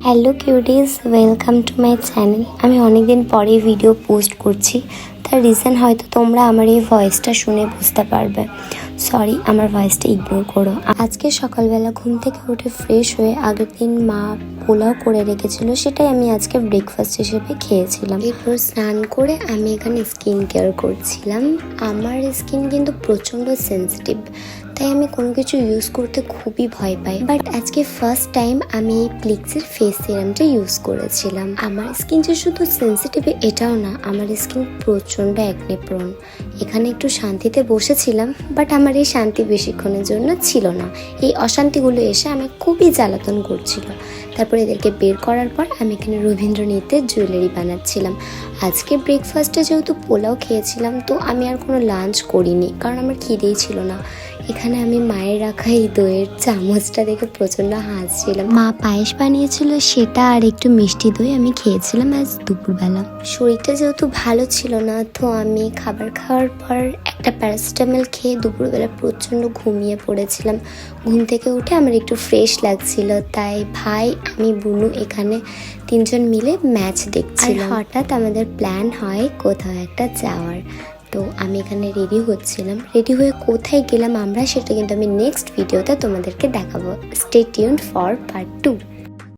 Hello cuties, welcome to my channel. আমি অনেকদিন পরে ভিডিও পোস্ট করছি, তার রিজন হয়তো তোমরা আমার এই ভয়েসটা শুনে বুঝতে পারবে। সরি, আমার ভয়েসটা ইগনোর করো। আজকে সকালবেলা ঘুম থেকে উঠে ফ্রেশ হয়ে আগের দিন মা পোলাও করে রেখেছিল, সেটাই আমি আজকে ব্রেকফাস্ট হিসেবে খেয়েছিলাম। এরপর স্নান করে আমি এখানে স্কিন কেয়ার করছিলাম। আমার স্কিন কিন্তু প্রচণ্ড সেন্সিটিভ, তাই আমি কোনো কিছু ইউজ করতে খুবই ভয় পাই। বাট আজকে ফার্স্ট টাইম আমি এই প্লিক্সের ফেস সিরামটা ইউজ করেছিলাম। আমার স্কিন যে শুধু সেন্সিটিভ এটাও না, আমার স্কিন প্রচণ্ড অ্যাকনে প্রোন। এখানে একটু শান্তিতে বসেছিলাম, বাট আমার এই শান্তি বেশিক্ষণের জন্য ছিল না। এই অশান্তিগুলো এসে আমি খুবই জ্বালাতন করছিল। তারপর এদেরকে বের করার পর আমি এখানে রবীন্দ্রনীতের জুয়েলারি বানাচ্ছিলাম। আজকে ব্রেকফাস্টে যেহেতু পোলাও খেয়েছিলাম, তো আমি আর কোনো লাঞ্চ করিনি, কারণ আমার খিদেই ছিল না। এখানে আমি মায়ের রাখা এই দইয়ের চামচটা দেখে প্রচণ্ড হাসছিলাম। মা পায়েস বানিয়েছিল, সেটা আর একটু মিষ্টি দই আমি খেয়েছিলাম আজ দুপুরবেলা। শরীরটা যেহেতু ভালো ছিল না, তো আমি খাবার খাওয়ার পর একটা প্যারাসিটামল খেয়ে দুপুরবেলা প্রচণ্ড ঘুমিয়ে পড়েছিলাম। ঘুম থেকে উঠে আমার একটু ফ্রেশ লাগছিল, তাই ভাই, আমি, বুনু এখানে তিনজন মিলে ম্যাচ দেখছিলাম। হঠাৎ আমাদের প্ল্যান হয় কোথাও একটা যাওয়ার। তো আমি এখানে রেডি হচ্ছিলাম। রেডি হয়ে কোথায় গেলাম আমরা, সেটা কিন্তু আমি নেক্সট ভিডিওতে তোমাদেরকে দেখাবো। Stay tuned for part 2।